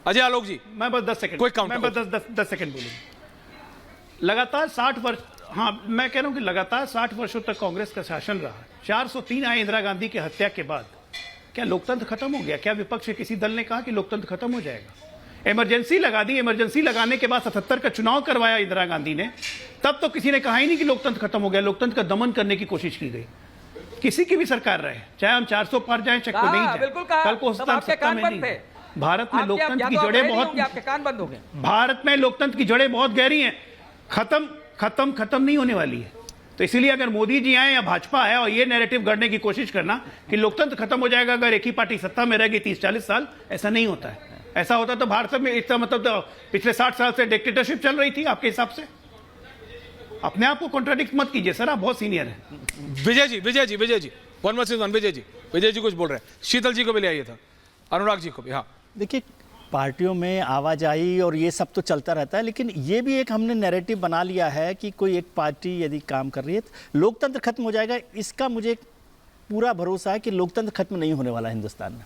अजय आलोक जी, मैं बस 10 सेकंड, कोई काउंट, मैं बस 10 सेकंड बोलूंगा। लगातार 60 वर्ष, हाँ मैं कह रहा हूं कि लगातार 60 वर्षों तक कांग्रेस का शासन रहा। 403 आए इंदिरा गांधी की हत्या के बाद। क्या लोकतंत्र खत्म हो गया? क्या विपक्ष के किसी दल ने कहा कि लोकतंत्र खत्म हो जाएगा? इमरजेंसी लगा दी। इमरजेंसी लगाने के बाद 77 का चुनाव करवाया इंदिरा गांधी ने, तब तो किसी ने कहा ही नहीं कि लोकतंत्र खत्म हो गया। लोकतंत्र का दमन करने की कोशिश की गई, किसी की भी सरकार रहे, चाहे हम 400 पार जाए चाहे कोई नहीं जाए, कल को सत्ता में नहीं है। भारत में लोकतंत्र की जड़ें बहुत, आपके कान बंद हो गए। भारत में लोकतंत्र की जड़ें बहुत गहरी हैं, खत्म नहीं होने वाली है। तो इसीलिए अगर मोदी जी आए या भाजपा आए और ये नैरेटिव गढ़ने की कोशिश करना कि लोकतंत्र खत्म हो जाएगा अगर एक ही पार्टी सत्ता में रहेगी 30-40 साल, ऐसा नहीं होता है। ऐसा होता तो भारत में इसका मतलब तो पिछले 60 साल से डिक्टेटरशिप चल रही थी आपके हिसाब से। अपने आप को कॉन्ट्राडिक्ट मत कीजिए सर, आप बहुत सीनियर हैं। विजय जी विजय जी कुछ बोल रहे हैं। शीतल जी को भी ले आइए था, अनुराग जी को भी। हाँ देखिए, पार्टियों में आवाजाही और ये सब तो चलता रहता है, लेकिन ये भी एक हमने नैरेटिव बना लिया है कि कोई एक पार्टी यदि काम कर रही है तो लोकतंत्र खत्म हो जाएगा। इसका मुझे पूरा भरोसा है कि लोकतंत्र खत्म नहीं होने वाला है हिंदुस्तान में।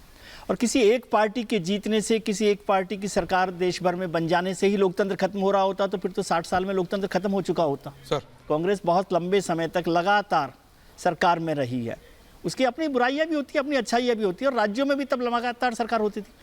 और किसी एक पार्टी के जीतने से, किसी एक पार्टी की सरकार देश भर में बन जाने से ही लोकतंत्र खत्म हो रहा होता तो फिर तो 60 साल में लोकतंत्र खत्म हो चुका होता। सर, कांग्रेस बहुत लंबे समय तक लगातार सरकार में रही है, उसकी अपनी बुराइयां भी होती है, अपनी अच्छाइयां भी होती है, और राज्यों में भी तब लगातार सरकार होती थी।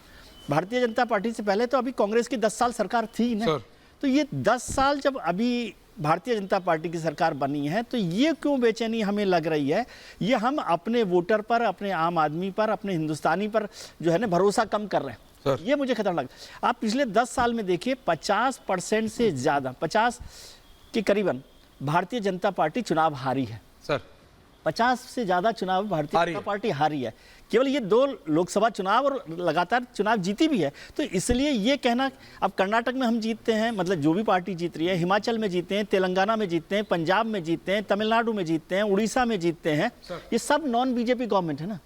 भारतीय जनता पार्टी से पहले तो अभी कांग्रेस की 10 साल सरकार थी ना, तो ये 10 साल जब अभी भारतीय जनता पार्टी की सरकार बनी है तो ये क्यों बेचैनी हमें लग रही है? ये हम अपने वोटर पर, अपने आम आदमी पर, अपने हिंदुस्तानी पर जो है ना भरोसा कम कर रहे हैं। ये मुझे खतरनाक। आप पिछले 10 साल में देखिए 50% से ज़्यादा, 50 के करीबन भारतीय जनता पार्टी चुनाव हारी है। सर 50 से ज़्यादा चुनाव भारतीय जनता पार्टी हारी है। केवल ये 2 लोकसभा चुनाव और लगातार चुनाव जीती भी है। तो इसलिए ये कहना, अब कर्नाटक में हम जीतते हैं, मतलब जो भी पार्टी जीत रही है, हिमाचल में जीतते हैं, तेलंगाना में जीतते हैं, पंजाब में जीतते हैं, तमिलनाडु में जीतते हैं, उड़ीसा में जीतते हैं, ये सब नॉन बीजेपी गवर्नमेंट है ना।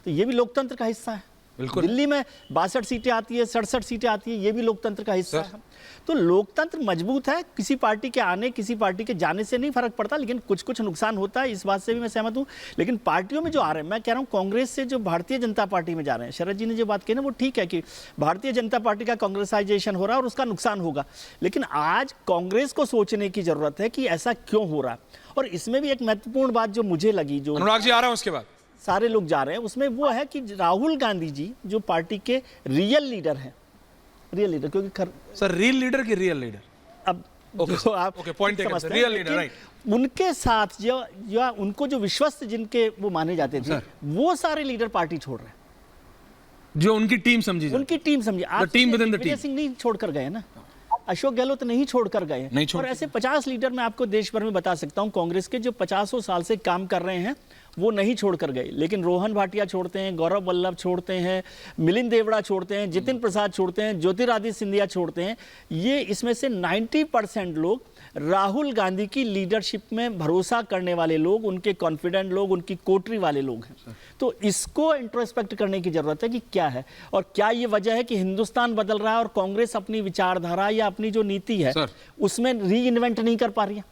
तो ये भी लोकतंत्र का हिस्सा है। दिल्ली में 62 सीटें आती है, 67 सीटें आती है, ये भी लोकतंत्र का हिस्सा है। तो लोकतंत्र मजबूत है। किसी पार्टी के आने, किसी पार्टी के जाने से नहीं फर्क पड़ता, लेकिन कुछ नुकसान होता है, इस बात से भी मैं सहमत हूं। लेकिन पार्टियों में जो आ रहे हैं, मैं कह रहा हूं कांग्रेस से जो भारतीय जनता पार्टी में जा रहे हैं, शरद जी ने जो बात कही ना वो ठीक है कि भारतीय जनता पार्टी का कांग्रेसाइजेशन हो रहा है और उसका नुकसान होगा। लेकिन आज कांग्रेस को सोचने की जरूरत है कि ऐसा क्यों हो रहा है। और इसमें भी एक महत्वपूर्ण बात जो मुझे लगी, जो अनुराग जी आ रहा है उसके बाद सारे लोग जा रहे हैं, उसमें वो है कि राहुल गांधी जी जो पार्टी के रियल लीडर हैं, रियल लीडर, क्योंकि सर रियल लीडर की रियल लीडर, अब जो आप पॉइंट समझते हैं, रियल लीडर, राइट। उनके साथ जो उनको जो विश्वस्त जिनके वो माने जाते थे, वो सारे लीडर पार्टी छोड़ रहे हैं, जो उनकी टीम समझी, उनकी टीम समझी। आज दिग्विजय सिंह नहीं छोड़कर गए ना, अशोक गहलोत नहीं छोड़कर गए, और ऐसे 50 लीडर मैं आपको देश भर में बता सकता हूं कांग्रेस के, जो 50 साल से काम कर रहे हैं, वो नहीं छोड़कर गए। लेकिन रोहन भाटिया छोड़ते हैं, गौरव वल्लभ छोड़ते हैं, मिलिंद देवड़ा छोड़ते हैं, जितिन प्रसाद छोड़ते हैं, ज्योतिरादित्य सिंधिया छोड़ते हैं। ये इसमें से 90% लोग राहुल गांधी की लीडरशिप में भरोसा करने वाले लोग, उनके कॉन्फिडेंट लोग, उनकी कोटरी वाले लोग हैं। तो इसको इंट्रोस्पेक्ट करने की जरूरत है कि क्या है, और क्या ये वजह है कि हिंदुस्तान बदल रहा है और कांग्रेस अपनी विचारधारा या अपनी जो नीति है उसमें री इन्वेंट नहीं कर पा रही है।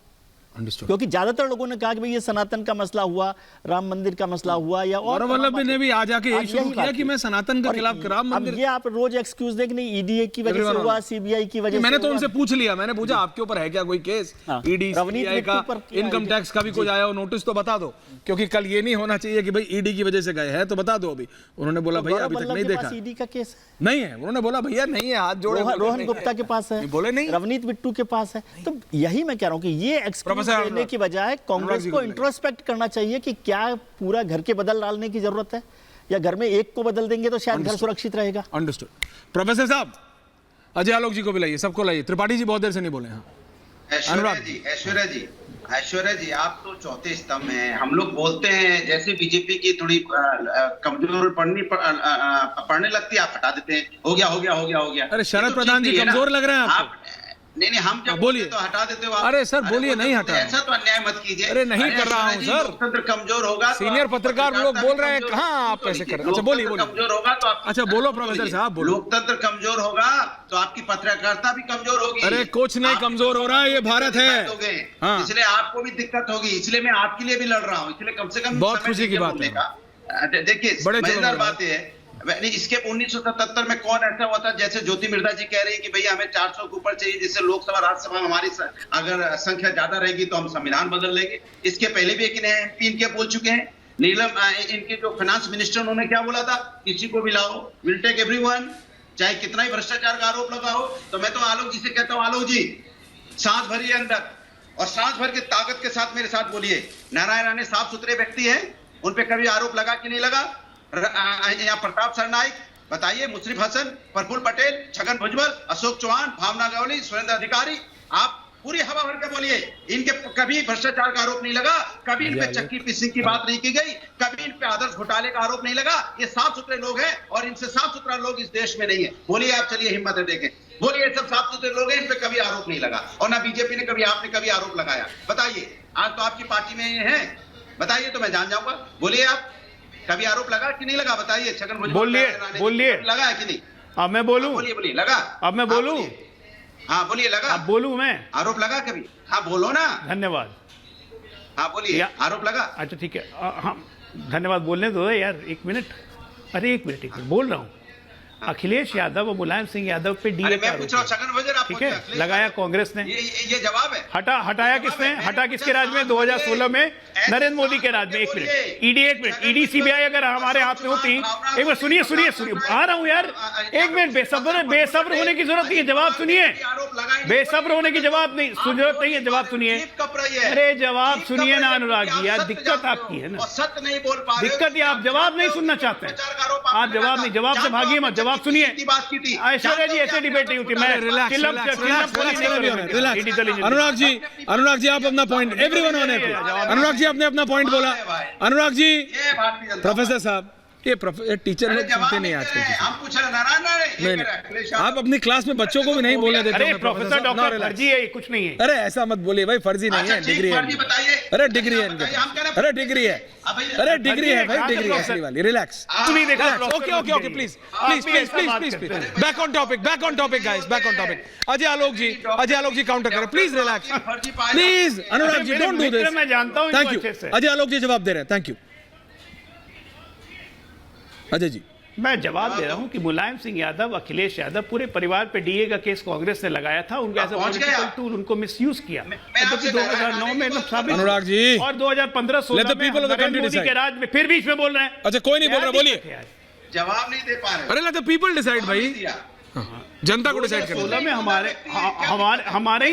क्योंकि ज्यादातर लोगों ने कहा कि भाई ये सनातन का मसला हुआ, राम मंदिर का मसला हुआ, या और वल्लभ ने भी आ जाके यही शुरू किया कि मैं सनातन के खिलाफ राम मंदिर। अब ये आप रोज एक्सक्यूज देख नहीं, ईडी की वजह से हुआ, सीबीआई की वजह से। मैंने तो उनसे पूछ लिया, मैंने पूछा आपके ऊपर है क्या कोई केस, ईडी सीबीआई का, इनकम टैक्स का भी कुछ आया हो नोटिस तो बता दो, क्योंकि कल ये नहीं होना चाहिए कि भाई ईडी की वजह से गए हैं तो बता दो। अभी उन्होंने बोला भैया अभी तक नहीं देखा, ईडी का केस नहीं है। उन्होंने बोला भैया नहीं है, हाथ जोड़े, रोहन गुप्ता के पास है, बोले नहीं, रवनीत बिट्टू के पास है। तो यही मैं कह रहा हूँ कि ये एक्सक्यूज देने की बजाय कांग्रेस को इंट्रोस्पेक्ट करना चाहिए कि क्या पूरा घर के बदल डालने की जरूरत है, या घर में एक को बदल देंगे तो शायद घर सुरक्षित रहेगा। अंडरस्टूड। प्रोफेसर साहब, अजय आलोक जी को भी लाइए, सबको लाइए। त्रिपाठी जी बहुत देर से नहीं बोले। हाँ ऐश्वर्या जी आप तो चौथे स्तंभ हैं। हम लोग बोलते हैं जैसे बीजेपी की थोड़ी कमजोर पड़ने लगती है, आप हटा देते हैं, हो गया। अरे शरद प्रधान जी कमजोर लग रहे हैं आपको? नहीं हम जब बोलिए तो हटा देते हो आप। अरे सर बोलिए, नहीं हटा, ऐसा तो अन्याय मत कीजिए। अरे नहीं कर रहा हूँ सर, लोकतंत्र कमजोर होगा, सीनियर पत्रकार लोग बोल रहे हैं, कहाँ आप ऐसे कर रहे हैं? अच्छा बोलिए कमजोर होगा तो आप, अच्छा बोलो प्रोफेसर साहब बोलो। लोकतंत्र कमजोर होगा तो आपकी पत्रकारिता भी कमजोर होगी। अरे कुछ नहीं कमजोर हो रहा है, ये भारत है, इसलिए आपको भी दिक्कत होगी, इसलिए मैं आपके लिए भी लड़ रहा हूँ, इसलिए कम से कम बहुत खुशी की बात है। देखिए मजेदार बात है इसके 1977 में कौन ऐसा हुआ था, जैसे ज्योति मिर्धा जी कह रही है कि भैया हमें 400 के ऊपर चाहिए, जिससे लोकसभा राज्यसभा में हमारी अगर संख्या ज्यादा रहेगी तो हम संविधान बदल लेंगे। इसके पहले भी एक एमपी इनके बोल चुके हैं। नीलम इनके जो फाइनेंस मिनिस्टर उन्होंने क्या बोला था, किसी को भी लाओ, विल टेक एवरीवन, चाहे कितना ही भ्रष्टाचार का आरोप लगा हो। तो मैं तो आलोक जी से कहता हूं, आलोक जी सांस भरिए अंदर और सांस भर के ताकत के साथ मेरे साथ बोलिए, नारायण राणे साफ सुथरे व्यक्ति हैं, उन पे कभी आरोप लगा कि नहीं लगा? यहाँ प्रताप सरनाइक बताइए, मुशर्रफ हसन, प्रफुल्ल पटेल, छगन भुजबल, अशोक चौहान, भावना गवली, सुरेंद्र अधिकारी, आप पूरी हवा भर के बोलिए, इनके कभी भ्रष्टाचार का आरोप नहीं लगा, कभी इन पे चक्की फिशिंग की बात नहीं की गई, कभी इन पे आदर्श घोटाले का आरोप नहीं लगा। ये साफ सुथरे लोग हैं और इनसे साफ सुथरा लोग इस देश में नहीं है। बोलिए आप, चलिए हिम्मत है, देखें, बोलिए सब साफ सुथरे लोग हैं, इन पे कभी आरोप नहीं लगा। और ना बीजेपी ने कभी, आपने कभी आरोप लगाया? बताइए, आज तो आपकी पार्टी में ये है, बताइए तो मैं जान जाऊंगा। बोलिए आप, कभी आरोप लगा कि नहीं लगा? बताइए। छगन भुजबल बोलिए लगा है कि नहीं? अब मैं बोलूं? बोलिए लगा? अब मैं बोलूं? हाँ बोलिए, लगा? अब बोलूं मैं? आरोप लगा कभी? हाँ बोलो ना। धन्यवाद। हाँ बोलिए, आरोप लगा? अच्छा ठीक है, हाँ धन्यवाद, बोलने दो यार, एक मिनट, अरे एक मिनट बोल रहा हूँ। अखिलेश यादव और मुलायम सिंह यादव पे डीए का आरोप, ठीक है, लगाया कांग्रेस ने। ये जवाब है। हटाया किसने? हटा किसके राज में? 2016 में नरेंद्र मोदी के राज में। एक मिनट, ईडी सीबीआई अगर हमारे हाथ में होती, एक बार सुनिए, आ रहा हूं यार, एक मिनट, बेसब्र होने की जरूरत नहीं है, जवाब सुनिए, बेसब्र होने की जरूरत नहीं है, जवाब सुनिए। अरे जवाब सुनिए ना अनुराग जी, यार दिक्कत आपकी है ना, दिक्कत ये आप जवाब नहीं सुनना चाहते हैं, आप जवाब नहीं, जवाब से भागिए मत, जवाब सुनिए। ऐश्वर्या जी, ऐसे डिबेट नहीं होती। मैं अनुराग जी आप अपना पॉइंट, एवरीवन होने पे, अनुराग जी आपने अपना पॉइंट बोला। अनुराग जी, प्रोफेसर साहब, ये टीचर लोग सुनते नहीं आजकल। नहीं, आप अपनी क्लास में बच्चों को भी नहीं बोलने देते। अरे प्रोफेसर डॉक्टर फर्जी है, कुछ नहीं है। अरे ऐसा मत बोलिए भाई, फर्जी नहीं है, डिग्री है। अरे डिग्री है इनके, अरे डिग्री है, अरे डिग्री है भाई, डिग्री है असली वाली। Relax, okay please, back on topic guys, back on topic. Ajay Alok ji counter करें please, relax please. Anurag ji don't do this. मैं जानता हूं, थैंक यू। अजय आलोक जी जवाब दे रहे हैं, थैंक यू। अजय जी, मैं जवाब दे रहा हूं कि मुलायम सिंह यादव, अखिलेश यादव, पूरे परिवार पे डीए का केस कांग्रेस ने लगाया था, उनको एज अ पॉलिटिकल टूल उनको मिसयूज किया। 2009 में साबित, अनुराग जी, और 2015-16 में नरेंद्र मोदी के राज में, फिर बीच में बोल रहे हैं। अच्छा कोई नहीं बोल रहा, बोलिए। जवाब नहीं दे पा रहे। अरे लेट द पीपल डिसाइड भाई, जनता को डिसाइड करना। 2016 में हमारे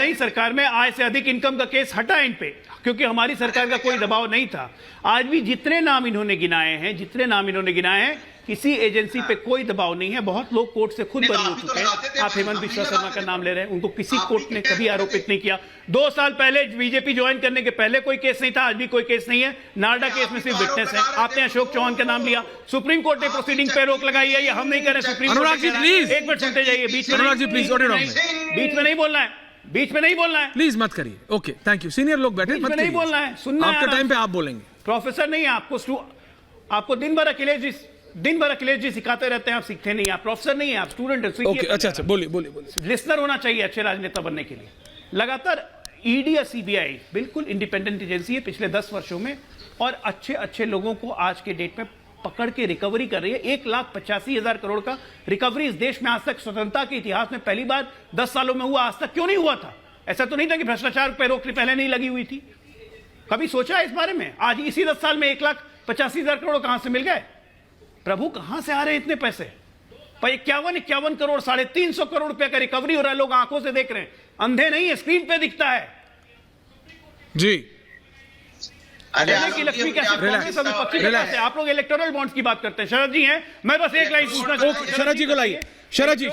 ही सरकार में आय से अधिक इनकम का केस हटा इन पे, क्योंकि हमारी सरकार का कोई दबाव नहीं था। आज भी जितने नाम इन्होंने गिनाए हैं, किसी एजेंसी पे कोई दबाव नहीं है। बहुत लोग कोर्ट से खुद बरी हो चुके हैं। आप हेमंत बिश्वा शर्मा का नाम ले रहे हैं, उनको किसी कोर्ट ने कभी आरोपित नहीं किया। 2 साल पहले बीजेपी ज्वाइन करने के पहले कोई केस नहीं था, आज भी कोई केस नहीं है। नारडा केस में सिर्फ विटनेस है। आपने अशोक चौहान का नाम लिया, सुप्रीम कोर्ट ने प्रोसीडिंग पे रोक लगाई है, ये हम नहीं कर रहे। Supreme court, Anurag ji please, एक मिनट सुनते जाइए, बीच में अनुराग जी प्लीज, बीच में नहीं बोलना है, बीच में नहीं बोलना है, प्लीज मत करिए। Okay thank you. सीनियर लोग बैठे, मत नहीं बोलना है, सुनना है। आपके टाइम पे आप बोलेंगे। प्रोफेसर नहीं है, आपको दिन भर अखिलेश जी सिखाते रहते हैं, आप सीखते नहीं। आप प्रोफेसर नहीं है, आप स्टूडेंट है। ओके अच्छा, बोलिए। लिसनर होना चाहिए अच्छे राजनेता बनने के लिए। लगातार ईडी या सीबीआई बिल्कुल इंडिपेंडेंट एजेंसी है पिछले 10 वर्षों में, और अच्छे लोगों को आज के डेट में पकड़ के रिकवरी कर रही है। 1,85,000 करोड़ का रिकवरी इस देश में आज तक स्वतंत्रता के इतिहास में पहली बार 10 सालों में हुआ। आज तक क्यों नहीं हुआ था? ऐसा तो नहीं था कि भ्रष्टाचार पर रोक पहले नहीं लगी हुई थी। कभी सोचा इस बारे में? आज इसी 10 साल में 1,85,000 करोड़ कहां से मिल गए? प्रभु कहां से आ रहे हैं इतने पैसे? पर 51 करोड़, 350 करोड़ रुपए का रिकवरी हो रहा है। लोग आंखों से देख रहे हैं, अंधे नहीं है, स्क्रीन पे दिखता है जी। की लक्ष्मी कैसे? आप लोग इलेक्टोरल बॉन्ड्स की बात करते हैं। शरद जी हैं, मैं बस एक लाइन पूछना चाहता हूं। शरद जी को लाइए। शरद जी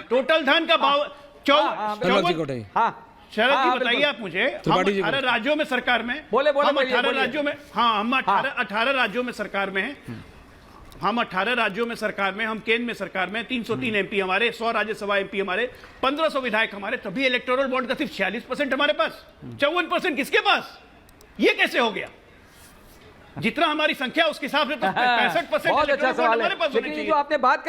टोटल धन का भाव 54। शरद जी बताइए आप मुझे, हम 18 राज्यों में सरकार में, हम 18 राज्यों में, हम 18 राज्यों में सरकार में हैं, हम 18 राज्यों में सरकार में, हम केंद्र में सरकार में, 303 एमपी हमारे, 100 राज्यसभा एमपी हमारे, 1500 विधायक हमारे, तभी इलेक्टोरल बॉन्ड का सिर्फ 46% हमारे पास, 54% किसके पास? ये कैसे हो गया? जितना हमारी संख्या उसके हिसाब से तो 65% बहुत अच्छा सवाल है। हमारे पास होनी चाहिए। जो आपने बात